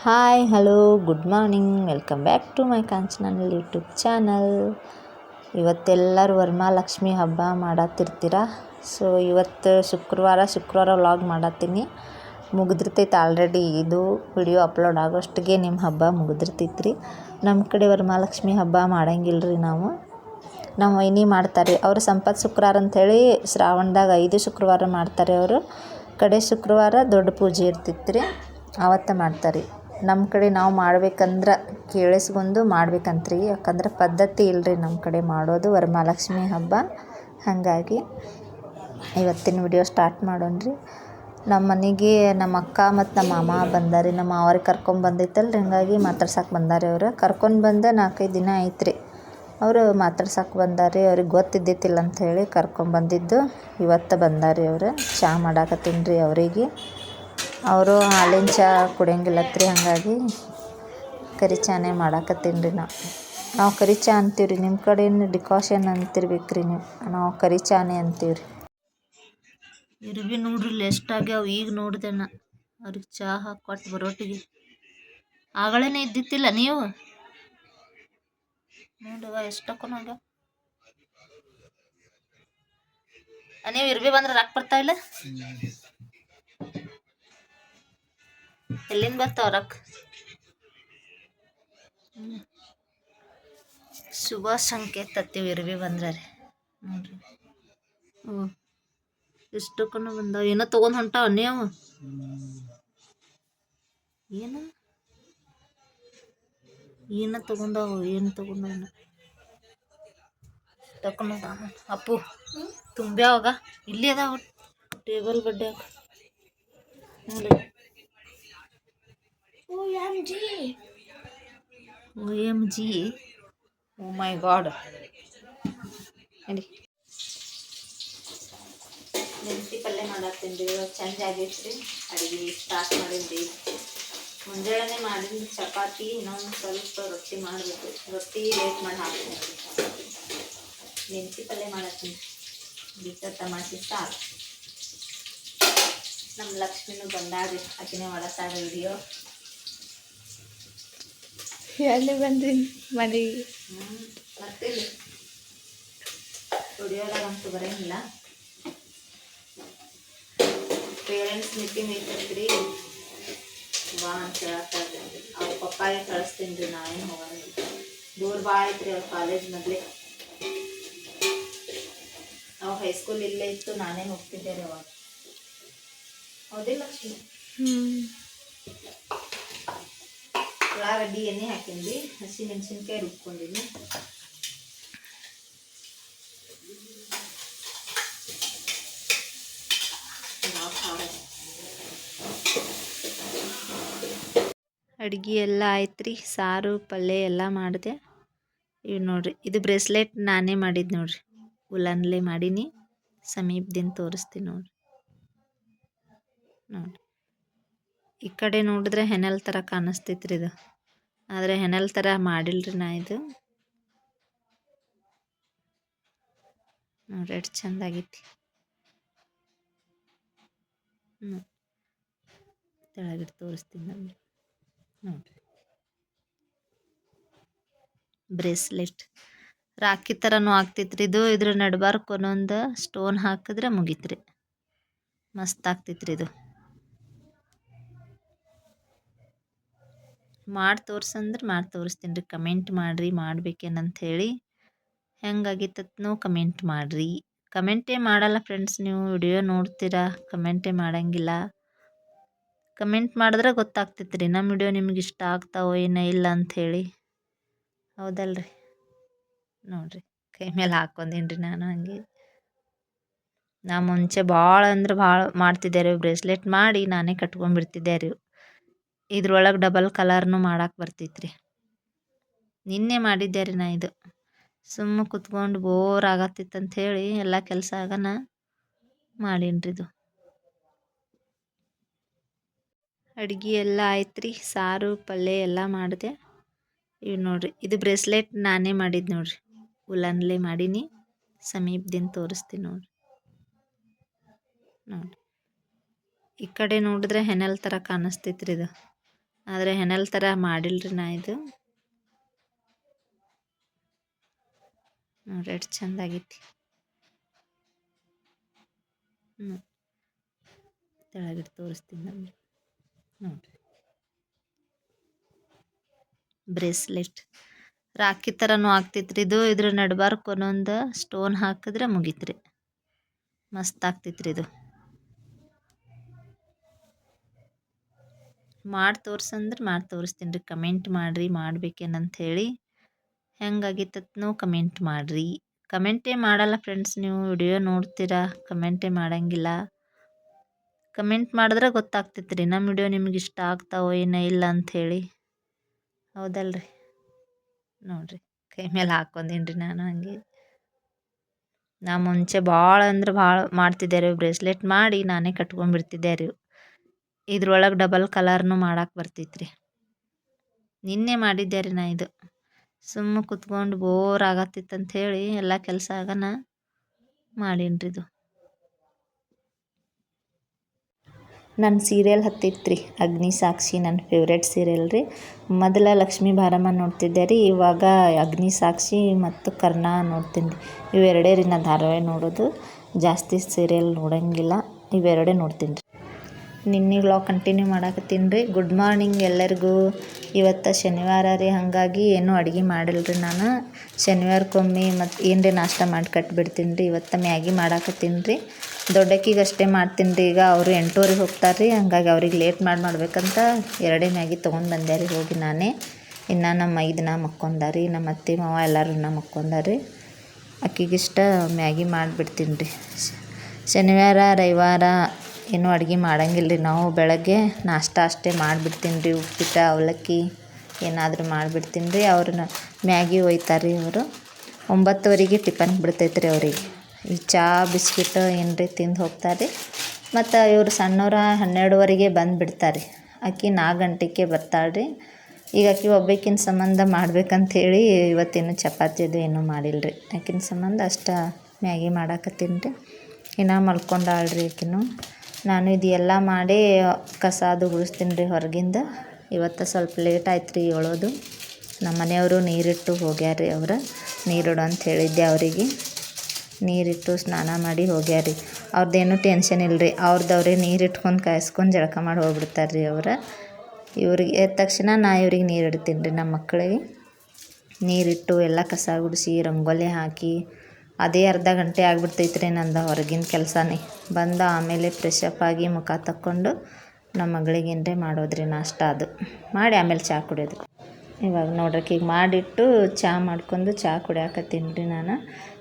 Hi hello good morning welcome back to my ಕಾಂಚನಲ್ YouTube channel. ಇವತ್ತೆಲ್ಲರೂ ವರಮಹಾಲಕ್ಷ್ಮಿ ಹಬ್ಬ ಮಾಡತ್ತಿರ್ತೀರ. ಸೊ ಇವತ್ತು ಶುಕ್ರವಾರ ವ್ಲಾಗ್ ಮಾಡತ್ತೀನಿ. ಮುಗಿದಿರ್ತೈತೆ ಆಲ್ರೆಡಿ. ಇದು ವಿಡಿಯೋ ಅಪ್ಲೋಡ್ ಆಗೋಷ್ಟಿಗೆ ನಿಮ್ಮ ಹಬ್ಬ ಮುಗಿದಿರ್ತೈತ್ರಿ. ನಮ್ಮ ಕಡೆ ವರಮಹಾಲಕ್ಷ್ಮಿ ಹಬ್ಬ ಮಾಡಂಗಿಲ್ಲ ರೀ. ನಮ್ಮ ವೈನಿ ಮಾಡ್ತಾರೆ. ಅವರು ಸಂಪತ್ ಶುಕ್ರವಾರ ಅಂಥೇಳಿ ಶ್ರಾವಣದಾಗ 5 ಶುಕ್ರವಾರ ಮಾಡ್ತಾರೆ. ಅವರು ಕಡೆ ಶುಕ್ರವಾರ ದೊಡ್ಡ ಪೂಜೆ ಇರ್ತೈತ್ರಿ, ಆವತ್ತು ಮಾಡ್ತಾರೆ. ನಮ್ಮ ಕಡೆ ನಾವು ಮಾಡ್ಬೇಕಂದ್ರೆ ಕೇಳಿಸ್ಕೊಂಡು ಮಾಡ್ಬೇಕಂತ್ರಿ. ಯಾಕಂದ್ರೆ ಪದ್ಧತಿ ಇಲ್ಲರಿ ನಮ್ಮ ಕಡೆ ಮಾಡೋದು ವರಮಹಾಲಕ್ಷ್ಮಿ ಹಬ್ಬ. ಹಾಗಾಗಿ ಇವತ್ತಿನ ವಿಡಿಯೋ ಸ್ಟಾರ್ಟ್ ಮಾಡೋಣ್ರಿ. ನಮ್ಮ ಮನೆಗೆ ನಮ್ಮ ಅಕ್ಕ ಮತ್ತು ನಮ್ಮ ಮಾಮ ಬಂದಾರಿ. ನಮ್ಮ ಮಾವರಿಗೆ ಕರ್ಕೊಂಬಂದೈತಲ್ರಿ, ಹಂಗಾಗಿ ಮಾತಾಡ್ಸಕ್ಕೆ ಬಂದಾರೆ. ಅವರು ಕರ್ಕೊಂಡು ಬಂದು 4-5 ದಿನ ಐತ್ರಿ. ಅವರು ಮಾತಾಡ್ಸಕ್ಕೆ ಬಂದಾರೆ. ಅವ್ರಿಗೆ ಗೊತ್ತಿದ್ದಿತ್ತಿಲ್ಲ ಅಂಥೇಳಿ ಕರ್ಕೊಂಬಂದಿದ್ದು ಇವತ್ತು ಬಂದಾರೆ. ಅವರು ಚಹಾ ಮಾಡಾಕತ್ತೀನಿ ರೀ ಅವರಿಗೆ. ಅವರು ಹಾಲಿನ ಚಹಾ ಕುಡಿಯಂಗಿಲ್ಲತ್ರಿ, ಹಾಗಾಗಿ ಕರಿ ಚಾನೇ ಮಾಡಾಕತ್ತೀನಿ ರೀ. ನಾವು ಕರಿ ಚಹಾ ಅಂತೀವಿ ರೀ. ನಿಮ್ಮ ಕಡೆ ಡಿಕಾಷನ್ ಅಂತಿರ್ಬೇಕು ರೀ ನೀವು. ನಾವು ಕರಿ ಚಾನೇ ಅಂತೀವಿ ರೀ. ಇರ್ಬಿ ನೋಡ್ರಿ ಎಷ್ಟಾಗ್ಯಾವ. ಈಗ ನೋಡಿದೆ ನಾ ಅವ್ರಿಗೆ ಚಹಾ ಹಾಕಿ ಕೊಟ್ಟು ಬರೋಟಿಗೆ. ಆಗಳೇನೆ ಇದ್ದಿತ್ತಿಲ್ಲ ನೀವು ನೋಡುವ ಎಷ್ಟಕ್ಕೋನಾಗ. ನೀವು ಇರ್ಬಿ ಬಂದ್ರೆ ರೊಕ್ಕ ಬರ್ತಾವಿಲ್ಲ. ಎಲ್ಲಿಂದ ಬರ್ತಾವ ರೊಕ್ಕ? ಶುಭ ಸಂಕೇತ ತತ್ತೀವಿ ಇರ್ಬಿ ಬಂದ್ರೆ ರೀ. ನೋಡ್ರಿ ಎಷ್ಟಕ್ಕೂ ಬಂದಾವ. ಏನೋ ತೊಗೊಂಡು ಹೊಂಟಾವ ನೀವು. ಏನು ತೊಗೊಂಡವು? ಏನು ತೊಗೊಂಡವ? ತಕೊಂಡ ಅಪ್ಪು ತುಂಬ್ಯಾವಾಗ ಇಲ್ಲಿ ಅದಾವ ಟೇಬಲ್ ಬಡ್ಡೆ. ನೋಡಿ OMG, ಓ ಮೈ ಗಾಡ್. ನೋಡಿ ಮೆಂತಿ ಪಲ್ಯ ಮಾಡತ್ತೀನಿ ರೀ. ಚಂದ ಆಗೈತ್ರಿ. ಅಡುಗೆ ಸ್ಟಾರ್ಟ್ ಮಾಡೀನಿ. ಮುಂಜಾನೆ ಮಾಡಿದ ಚಪಾತಿ, ಇನ್ನೊಂದು ಸ್ವಲ್ಪ ರೊಟ್ಟಿ ಮಾಡಬೇಕು. ರೊಟ್ಟಿ ಲೇಟ್ ಮಾಡಿ ಹಾಕ್ತೀನಿ. ಮೆಂತಿ ಪಲ್ಯ ಮಾಡತ್ತೀನಿ. ಬಿಟ್ಟ ಟಮಾಟಿ ಸಾರು. ನಮ್ಮ ಲಕ್ಷ್ಮಿನೂ ಬಂದಾಡ್ರಿ. ಆಕಿನೇ ಮಾಡತ್ತಾರ ವಿಡಿಯೋ. ಎಲ್ಲಿ ಬಂದ್ರಿ ಮನೆಗೆ? ಬರ್ತೀವಿ. ವಿಡಿಯೋದಾಗಂತೂ ಬರೋಂಗಿಲ್ಲ. ಪೇರೆಂಟ್ಸ್ ಮೀಟಿಂಗ್ ಐತೈತ್ರಿ, ಬಾ ಅಂತ ಹೇಳ್ತಾ ಇದ್ದೀನಿ. ಅವ್ರ ಪಪ್ಪಾಗೆ ಕಳಿಸ್ತೀನಿ ರೀ. ನಾವೇನು ಹೋಗೋಂಗಿಲ್ಲ. ದೂರ ಭಾಳ ಐತ್ರಿ ಅವ್ರ ಕಾಲೇಜ್. ಮೊದಲೇ ನಾವು ಹೈಸ್ಕೂಲ್ ಇಲ್ಲೇ ಇತ್ತು. ನಾನೇ ಹೋಗ್ತಿದ್ದೆ ರೀ ಅವಾಗ. ಹೌದಿಲ್ಲ ಲಕ್ಷ್ಮಿ? ಉಳ್ಳಾಗಡ್ಡಿ ಎಣ್ಣೆ ಹಾಕಿದ್ವಿ, ಹಸಿ ಮೆಣಸಿನ್ಕಾಯಿ ರುಬ್ಕೊಂಡಿದ್ವಿ. ಅಡುಗೆ ಎಲ್ಲ ಆಯ್ತು ರೀ. ಸಾರು ಪಲ್ಯ ಎಲ್ಲ ಮಾಡಿದೆ. ಇವು ನೋಡ್ರಿ, ಇದು ಬ್ರೇಸ್ಲೆಟ್ ನಾನೇ ಮಾಡಿದ್ದು ನೋಡ್ರಿ. ಉಲನ್ಲೇ ಮಾಡೀನಿ. ಸಮೀಪದಿಂದ ತೋರಿಸ್ತೀನಿ ನೋಡ್ರಿ. ಈ ಕಡೆ ನೋಡಿದ್ರೆ ಹೆನಲ್ ಥರ ಕಾಣಿಸ್ತೈತ್ರಿ ಇದು, ಆದರೆ ಹೆನಲ್ ಥರ ಮಾಡಿಲ್ರಿ ನಾ ಇದು. ನೋಡ್ರಿ ಎಷ್ಟು ಚೆಂದಾಗೈತಿ. ತೆಳಗಿಟ್ಟು ತೋರಿಸ್ತೀನಿ ನೋಡ್ರಿ. ಬ್ರೇಸ್ಲೆಟ್ ರಾಖಿ ಥರನೂ ಆಗ್ತೈತ್ರಿ ಇದು. ಇದ್ರ ನಡ್ಬಾರ್ಕ್ ಒಂದೊಂದು ಸ್ಟೋನ್ ಹಾಕಿದ್ರೆ ಮುಗೀತ್ರಿ. ಮಸ್ತ್ ಆಗ್ತೈತ್ರಿ ಇದು. ಮಾಡಿ ತೋರ್ಸಂದ್ರೆ ಮಾಡಿ ತೋರಿಸ್ತೀನಿ ರೀ. ಕಮೆಂಟ್ ಮಾಡಿರಿ ಮಾಡ್ಬೇಕೇನಂತ ಹೇಳಿ. ಹೆಂಗಾಗಿತ್ತೂ ಕಮೆಂಟ್ ಮಾಡಿರಿ. ಕಮೆಂಟೇ ಮಾಡಲ್ಲ ಫ್ರೆಂಡ್ಸ್. ನೀವು ವಿಡಿಯೋ ನೋಡ್ತೀರಾ, ಕಮೆಂಟೇ ಮಾಡಂಗಿಲ್ಲ. ಕಮೆಂಟ್ ಮಾಡಿದ್ರೆ ಗೊತ್ತಾಗ್ತೈತೆ ರೀ ನಮ್ಮ ವಿಡಿಯೋ ನಿಮ್ಗೆ ಇಷ್ಟ ಆಗ್ತಾವೋ ಏನೋ ಇಲ್ಲ ಅಂಥೇಳಿ. ಹೌದಲ್ರಿ? ನೋಡಿರಿ ಕೈ ಮೇಲೆ ಹಾಕ್ಕೊಂಡೀನಿ ರೀ ನಾನು. ಹಂಗೆ ನಾ ಮುಂಚೆ ಭಾಳ ಅಂದ್ರೆ ಭಾಳ ಮಾಡ್ತಿದ್ದೆ ರೀ. ಬ್ರೇಸ್ಲೆಟ್ ಮಾಡಿ ನಾನೇ ಕಟ್ಕೊಂಡ್ಬಿಡ್ತಿದ್ದೆ ರೀ. ಇದ್ರೊಳಗೆ ಡಬಲ್ ಕಲರ್ನು ಮಾಡಕ್ಕೆ ಬರ್ತೈತ್ರಿ. ನಿನ್ನೆ ಮಾಡಿದ್ದೆ ರೀ ನಾ ಇದು. ಸುಮ್ಮ ಕುತ್ಕೊಂಡು ಬೋರ್ ಆಗತ್ತಿತ್ತು ಅಂಥೇಳಿ ಎಲ್ಲ ಕೆಲಸ ಆಗನ ಮಾಡೀನಿ ಇದು. ಅಡುಗೆ ಎಲ್ಲ ಆಯ್ತು ರೀ. ಸಾರು ಪಲ್ಯ ಎಲ್ಲ ಮಾಡಿದೆ. ಇವು ನೋಡ್ರಿ, ಇದು ಬ್ರೇಸ್ಲೆಟ್ ನಾನೇ ಮಾಡಿದ್ದು ನೋಡ್ರಿ. ಉಲನ್ಲೇ ಮಾಡೀನಿ. ಸಮೀಪದಿಂದ ತೋರಿಸ್ತೀನಿ ನೋಡ್ರಿ. ಈ ಕಡೆ ನೋಡಿದ್ರೆ ಹೆನಲ್ ಥರ ಕಾಣಿಸ್ತೈತ್ರಿ ಇದು, ಆದರೆ ಹೆನಲ್ ಥರ ಮಾಡಿಲ್ರಿ ನಾ ಇದು ನೋಡ್ರಿ ಎಷ್ಟು ಚಂದಾಗೈತಿ. ತೆಳಗಿಟ್ಟು ತೋರಿಸ್ತೀನಿ ನಮ್ಗೆ ನೋಡ್ರಿ. ಬ್ರೇಸ್ಲೆಟ್ ರಾಖಿ ಥರನೂ ಆಗ್ತೈತ್ರಿ ಇದು. ಇದ್ರ ನಡ್ಬಾರ್ಕ್ ಒಂದೊಂದು ಸ್ಟೋನ್ ಹಾಕಿದ್ರೆ ಮುಗೀತ್ರಿ. ಮಸ್ತ್ ಆಗ್ತೈತ್ರಿ ಇದು. ಮಾಡಿ ತೋರ್ಸಂದ್ರೆ ಮಾಡಿ ತೋರಿಸ್ತೀನಿ ರೀ. ಕಮೆಂಟ್ ಮಾಡಿರಿ ಮಾಡ್ಬೇಕೇನಂತ ಹೇಳಿ. ಹೆಂಗಾಗಿತ್ತತ್ನೂ ಕಮೆಂಟ್ ಮಾಡಿರಿ. ಕಮೆಂಟೇ ಮಾಡಲ್ಲ ಫ್ರೆಂಡ್ಸ್, ನೀವು ವಿಡಿಯೋ ನೋಡ್ತೀರಾ ಕಮೆಂಟೇ ಮಾಡಂಗಿಲ್ಲ. ಕಮೆಂಟ್ ಮಾಡಿದ್ರೆ ಗೊತ್ತಾಗ್ತೈತೆ ರೀ ನಮ್ಮ ವಿಡಿಯೋ ನಿಮ್ಗೆ ಇಷ್ಟ ಆಗ್ತಾವೋ ಏನೋ ಇಲ್ಲ ಅಂಥೇಳಿ. ಹೌದಲ್ರಿ? ನೋಡಿರಿ ಕೈ ಮೇಲೆ ಹಾಕ್ಕೊಂಡೀನಿ ರೀ ನಾನು. ಹಂಗೆ ನಾ ಮುಂಚೆ ಭಾಳ ಅಂದ್ರೆ ಭಾಳ ಮಾಡ್ತಿದ್ದೆ ರೀ. ಬ್ರೇಸ್ಲೆಟ್ ಮಾಡಿ ನಾನೇ ಕಟ್ಕೊಂಡ್ಬಿಡ್ತಿದ್ದೆ ರೀ. ಇದ್ರೊಳಗೆ ಡಬಲ್ ಕಲರ್ನು ಮಾಡಕ್ಕೆ ಬರ್ತೈತ್ರಿ. ನಿನ್ನೆ ಮಾಡಿದ್ದೆ ರೀ ನಾ ಇದು. ಸುಮ್ಮ ಕುತ್ಕೊಂಡು ಬೋರ್ ಆಗತ್ತಿತ್ತಂತ ಹೇಳಿ ಎಲ್ಲ ಕೆಲಸ ಆಗನ ಮಾಡೀನಿ ಇದು. ನನ್ನ ಸೀರಿಯಲ್ ಹತ್ತಿತ್ತು ರೀ ಅಗ್ನಿ ಸಾಕ್ಷಿ. ನನ್ನ ಫೇವ್ರೆಟ್ ಸೀರಿಯಲ್ ರೀ. ಮೊದಲ ಲಕ್ಷ್ಮೀ ಭಾರಮ್ಮ ನೋಡ್ತಿದ್ದೆ ರೀ. ಇವಾಗ ಅಗ್ನಿ ಸಾಕ್ಷಿ ಮತ್ತು ಕರ್ಣ ನೋಡ್ತೀನಿ ರೀ. ಇವೆರಡೇ ರೀ ನಾ ಧಾರಾವಾಹಿ ನೋಡೋದು. ಜಾಸ್ತಿ ಸೀರಿಯಲ್ ನೋಡೋಂಗಿಲ್ಲ, ಇವೆರಡೇ ನೋಡ್ತೀನಿ ರೀ. ನಿನ್ನೆ ವ್ಲಾಗ್ ಕಂಟಿನ್ಯೂ ಮಾಡಾಕತ್ತೀನಿ ರೀ. ಗುಡ್ ಮಾರ್ನಿಂಗ್ ಎಲ್ಲರಿಗೂ. ಇವತ್ತು ಶನಿವಾರ ರೀ, ಹಾಗಾಗಿ ಏನೂ ಅಡುಗೆ ಮಾಡಿಲ್ಲ ರೀ ನಾನು. ಶನಿವಾರಕ್ಕೊಮ್ಮೆ ಮತ್ತು ಏನರೇ ನಾಷ್ಟ ಮಾಡಿ ಕಟ್ಟಿಬಿಡ್ತೀನಿ ರೀ. ಇವತ್ತು ಮ್ಯಾಗಿ ಮಾಡಾಕತ್ತೀನಿ ರೀ. ದೊಡ್ಡಕ್ಕಿಗೆ ಅಷ್ಟೇ ಮಾಡ್ತೀನಿ ರೀ. ಈಗ ಅವರು 8:00ಗೆ ಹೋಗ್ತಾರೆ ರೀ, ಹಂಗಾಗಿ ಅವ್ರಿಗೆ ಲೇಟ್ ಮಾಡ್ಬೇಕಂತ ಎರಡೇ ಮ್ಯಾಗಿ ತೊಗೊಂಡು ಬಂದೆ ರೀ ಹೋಗಿ ನಾನೇ. ಇನ್ನು ನಮ್ಮ ಮೈದನ ಮಕ್ಕೊಂದಾರಿ, ನಮ್ಮ ಅತ್ತೆ ಮಾವ ಎಲ್ಲರೂ ಮಕ್ಕೊಂದಾರಿ. ಅಕ್ಕಿಗಿಷ್ಟ ಮ್ಯಾಗಿ ಮಾಡಿಬಿಡ್ತೀನಿ ರೀ. ಶನಿವಾರ ರವಿವಾರ ಏನೂ ಅಡುಗೆ ಮಾಡಂಗಿಲ್ಲ ರೀ ನಾವು. ಬೆಳಗ್ಗೆ ನಾಷ್ಟ ಅಷ್ಟೇ ಮಾಡಿಬಿಡ್ತೀನಿ ರೀ. ಉಪ್ಪಿಟ್ಟು ಅವಲಕ್ಕಿ ಏನಾದರೂ ಮಾಡಿಬಿಡ್ತೀನಿ ರೀ. ಅವ್ರನ್ನ ಮ್ಯಾಗಿ ಒಯ್ತಾರೆ ರೀ. ಅವರು 9:00ವರೆಗೆ ಟಿಫನ್ ಬಿಡ್ತೈತೆ ರೀ ಅವ್ರಿಗೆ. ಈ ಚಹಾ ಬಿಸ್ಕಿಟ್ ಏನರೇ ತಿಂದು ಹೋಗ್ತಾರೆ ರೀ. ಮತ್ತು ಇವರು ಸಣ್ಣವ್ರ 12:00ವರೆಗೆ ಬಂದುಬಿಡ್ತಾರೆ ರೀ. ಆಕಿ 4 ಗಂಟೆಗೆ ಬರ್ತಾಳೆ ರೀ. ಈಗ ಆಕಿ ಒಬ್ಬಾಕಿನ ಸಂಬಂಧ ಮಾಡ್ಬೇಕಂಥೇಳಿ ಇವತ್ತೇನು ಚಪಾತಿ ಅದು ಏನೂ ಮಾಡಿಲ್ಲ ರೀ. ಆಕಿನ ಸಂಬಂಧ ಅಷ್ಟು ಮ್ಯಾಗಿ ಮಾಡಾಕತ್ತೀನಿ ರೀ. ಇನ್ನು ಮಲ್ಕೊಂಡಾಳ್ರಿ ರೀ ಆಕಿನೂ. ನಾನು ಇದೆಲ್ಲ ಮಾಡಿ ಕಸ ಅದು ಗುಡಿಸ್ತೀನಿ ರೀ ಹೊರಗಿಂದ. ಇವತ್ತು ಸ್ವಲ್ಪ ಲೇಟ್ ಆಯ್ತು ರೀ ಏಳೋದು. ನಮ್ಮ ಮನೆಯವರು ನೀರಿಟ್ಟು ಹೋಗ್ಯಾರ ರೀ. ಅವ್ರು ನೀರಿಡು ಅಂತ ಹೇಳಿದ್ದೆ ಅವರಿಗೆ. ನೀರಿಟ್ಟು ಸ್ನಾನ ಮಾಡಿ ಹೋಗ್ಯಾರ ರೀ. ಅವ್ರದ್ದೇನು ಟೆನ್ಷನ್ ಇಲ್ಲ ರೀ. ಅವ್ರದ್ದವ್ರೇ ನೀರಿಟ್ಕೊಂಡು ಕಾಯಿಸ್ಕೊಂಡು ಜಳಕ ಮಾಡಿ ಹೋಗ್ಬಿಡ್ತಾರೆ ರೀ ಅವ್ರು. ಇವ್ರಿಗೆ ಎದ್ದ ತಕ್ಷಣ ನಾ ಇವ್ರಿಗೆ ನೀರು ಇಡ್ತೀನಿ ರೀ. ನಮ್ಮ ಮಕ್ಕಳಿಗೆ ನೀರಿಟ್ಟು ಎಲ್ಲ ಕಸ ಗುಡಿಸಿ ರಂಗೋಲಿ ಹಾಕಿ ಅದೇ ಅರ್ಧ ಗಂಟೆ ಆಗಿಬಿಡ್ತೈತೆ ರೀ ನಂದು ಹೊರಗಿನ ಕೆಲಸನೇ. ಬಂದು ಆಮೇಲೆ ಫ್ರೆಶಪ್ ಆಗಿ ಮುಖ ತಕ್ಕೊಂಡು ನಮ್ಮ ಮಗಳಿಗೆ ಏನರೇ ಮಾಡೋದ್ರಿ ನಾಷ್ಟ ಅದು ಮಾಡಿ ಆಮೇಲೆ ಚಹಾ ಕುಡಿಯೋದು. ಇವಾಗ ನೋಡ್ರಿ ಈಗ ಮಾಡಿಟ್ಟು ಚಹಾ ಮಾಡ್ಕೊಂಡು ಚಹಾ ಕುಡಿಯಾಕತ್ತೀನಿ ರೀ ನಾನು.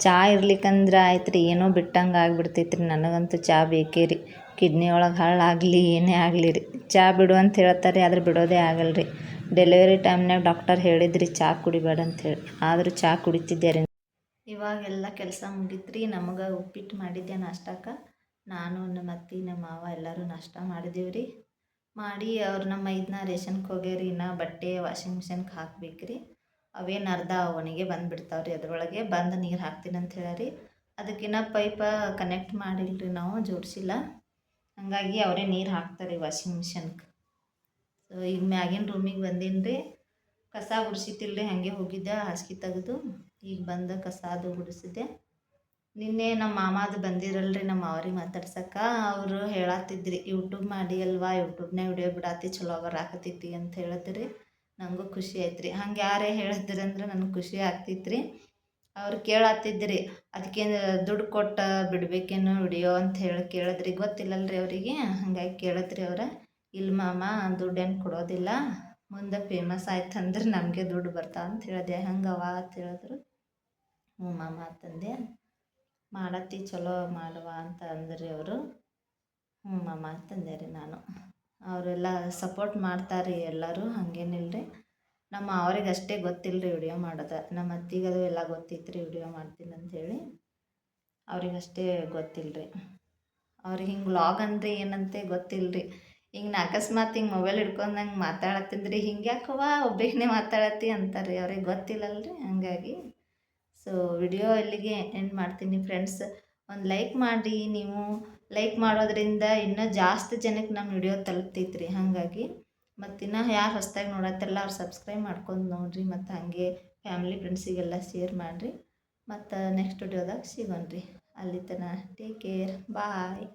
ಚಹಾ ಇರ್ಲಿಕ್ಕಂದ್ರೆ ಆಯ್ತು ರೀ, ಏನೋ ಬಿಟ್ಟಂಗೆ ಆಗಿಬಿಡ್ತೈತೆ ರೀ. ನನಗಂತೂ ಚಹಾ ಬೇಕೇ ರೀ. ಕಿಡ್ನಿ ಒಳಗೆ ಹಳ್ಳಾಗಲಿ ಏನೇ ಆಗಲಿ ರೀ, ಚಹಾ ಬಿಡು ಅಂತ ಹೇಳ್ತಾರೆ, ಆದ್ರೆ ಬಿಡೋದೇ ಆಗಲ್ಲ ರೀ. ಡೆಲಿವರಿ ಟೈಮ್ನಾಗ ಡಾಕ್ಟರ್ ಹೇಳಿದ್ರಿ ಚಹಾ ಕುಡಿಬೇಡ ಅಂಥೇಳಿ, ಆದರೂ ಚಹಾ ಕುಡಿತಿದ್ದೆ ರೀ. ಇವಾಗೆಲ್ಲ ಕೆಲಸ ಮುಗೀತು ರೀ. ನಮಗೆ ಉಪ್ಪಿಟ್ಟು ಮಾಡಿದ್ದೆ ನಾಷ್ಟಕ್ಕೆ. ನಾನು ನಮ್ಮ ಅತ್ತೆ ನಮ್ಮ ಮಾವ ಎಲ್ಲರೂ ನಾಷ್ಟ ಮಾಡಿದ್ದೀವಿ ರೀ. ಮಾಡಿ ಅವ್ರು ನಮ್ಮ ಮೈದನ ರೇಷನ್ಗೆ ಹೋಗ್ಯಾರಿ. ಇನ್ನು ಬಟ್ಟೆ ವಾಷಿಂಗ್ ಮಿಷನ್ಗೆ ಹಾಕ್ಬೇಕು ರೀ. ಅವೇನು ಅರ್ಧ ಒಣಗೆ ಬಂದುಬಿಡ್ತಾವೆ ರೀ. ಅದರೊಳಗೆ ಬಂದು ನೀರು ಹಾಕ್ತೀನಿ ಅಂತ ಹೇಳಿ. ಅದಕ್ಕಿನ್ನ ಪೈಪ ಕನೆಕ್ಟ್ ಮಾಡಿಲ್ಲ ರೀ, ನಾವು ಜೋಡಿಸಿಲ್ಲ. ಹಾಗಾಗಿ ಅವರೇ ನೀರು ಹಾಕ್ತಾರೆ ವಾಷಿಂಗ್ ಮಿಷನ್ಗೆ. ಸೊ ಈಗ ಮ್ಯಾಗಿನ ರೂಮಿಗೆ ಬಂದೀನಿ ರೀ. ಕಸ ಗುಡಿಸಿತಿಲ್ಲ ರೀ, ಹಾಗೆ ಹೋಗಿದ್ದೆ ಹಾಸಿಗೆ ತೆಗೆದು. ಈಗ ಬಂದು ಕಸ ಅದು ಗುಡಿಸಿದ್ದೆ. ನಿನ್ನೆ ನಮ್ಮ ಮಾಮಾದು ಬಂದಿರಲ್ರಿ ನಮ್ಮ ಅವ್ರಿಗೆ ಮಾತಾಡ್ಸಕ್ಕೆ. ಅವರು ಹೇಳತ್ತಿದ್ರಿ ಯೂಟ್ಯೂಬ್ ಮಾಡಿ ಅಲ್ವಾ, ಯೂಟ್ಯೂಬ್ನಾಗ ವಿಡಿಯೋ ಬಿಡಾತಿ ಚಲೋ ಬರಾಕತ್ತೈತಿ ಅಂತ ಹೇಳಿದ್ರಿ. ನನಗೂ ಖುಷಿ ಆಯ್ತು ರೀ. ಹಂಗೆ ಯಾರೇ ಹೇಳಿದ್ರಂದ್ರೆ ನನಗೆ ಖುಷಿ ಆಗ್ತಿತ್ತು ರೀ. ಅವ್ರು ಕೇಳತ್ತಿದ್ರಿ ಅದಕ್ಕೆ ದುಡ್ಡು ಕೊಟ್ಟು ಬಿಡಬೇಕೇನೋ ವಿಡಿಯೋ ಅಂತ ಹೇಳಿ ಕೇಳಿದ್ರಿ. ಗೊತ್ತಿಲ್ಲಲ್ರಿ ಅವರಿಗೆ, ಹಂಗಾಗಿ ಕೇಳಿದ್ರಿ ಅವ್ರು. ಇಲ್ಲ ಮಾಮ ದುಡ್ಡೇನು ಕೊಡೋದಿಲ್ಲ, ಮುಂದೆ ಫೇಮಸ್ ಆಯ್ತು ಅಂದ್ರೆ ನಮಗೆ ದುಡ್ಡು ಬರ್ತಾವ ಅಂತ ಹೇಳಿದೆ. ಹಂಗವ ಅಂತ ಹೇಳಿದ್ರು. ಹ್ಞೂ ಮಾಮ ಅಂತಂದೆ. ಮಾಡತ್ತಿ ಚಲೋ ಮಾಡುವ ಅಂತ ಅಂದ್ರಿ ಅವರು. ಹ್ಞೂ ಮಾಮ ಅಂತಂದೆ ರೀ ನಾನು. ಅವರೆಲ್ಲ ಸಪೋರ್ಟ್ ಮಾಡ್ತಾರೆ ಎಲ್ಲರೂ, ಹಾಗೇನಿಲ್ಲ ರೀ. ನಮ್ಮ ಅವ್ರಿಗೆ ಅಷ್ಟೇ ಗೊತ್ತಿಲ್ಲ ರೀ ವಿಡಿಯೋ ಮಾಡೋದು. ನಮ್ಮ ಅತ್ತಿಗೆ ಅದು ಎಲ್ಲ ಗೊತ್ತಿತ್ತು ರೀ ವಿಡಿಯೋ ಮಾಡ್ತೀನಿ ಅಂಥೇಳಿ. ಅವ್ರಿಗಷ್ಟೇ ಗೊತ್ತಿಲ್ಲ ರೀ. ಅವ್ರಿಗೆ ಹಿಂಗೆ ವ್ಲಾಗ್ ಅಂದರೆ ಏನಂತೆ ಗೊತ್ತಿಲ್ಲ ರೀ. ಹಿಂಗೆ ನಾ ಅಕಸ್ಮಾತ್ ಹಿಂಗೆ ಮೊಬೈಲ್ ಹಿಡ್ಕೊಂಡು ನಂಗೆ ಮಾತಾಡತ್ತಿದ್ರಿ, ಹಿಂಗೆ ಯಾಕವ್ವ ಒಬ್ಬನೇ ಮಾತಾಡತ್ತಿ ಅಂತಾರೆ. ಅವ್ರಿಗೆ ಗೊತ್ತಿಲ್ಲಲ್ರಿ, ಹಂಗಾಗಿ. ಸೊ ವಿಡಿಯೋ ಇಲ್ಲಿಗೆ ಎಂಡ್ ಮಾಡ್ತೀನಿ ಫ್ರೆಂಡ್ಸ್. ಒಂದು ಲೈಕ್ ಮಾಡಿ ನೀವು. ಲೈಕ್ ಮಾಡೋದ್ರಿಂದ ಇನ್ನೂ ಜಾಸ್ತಿ ಜನಕ್ಕೆ ನಮ್ಮ ವಿಡಿಯೋ ತಲುಪ್ತೈತೆ ರೀ. ಹಾಗಾಗಿ ಮತ್ತು ಇನ್ನೂ ಯಾರು ಹೊಸ್ದಾಗಿ ನೋಡತ್ತಿರಲ್ಲ ಅವ್ರು ಸಬ್ಸ್ಕ್ರೈಬ್ ಮಾಡ್ಕೊಂಡು ನೋಡಿರಿ, ಮತ್ತು ಹಾಗೆ ಫ್ಯಾಮಿಲಿ ಫ್ರೆಂಡ್ಸಿಗೆಲ್ಲ ಶೇರ್ ಮಾಡಿರಿ. ಮತ್ತು ನೆಕ್ಸ್ಟ್ ವಿಡಿಯೋದಾಗ ಸಿಗೋಣ ರೀ. ಅಲ್ಲಿ ತನಕ ಟೇಕ್ ಕೇರ್, ಬಾಯ್.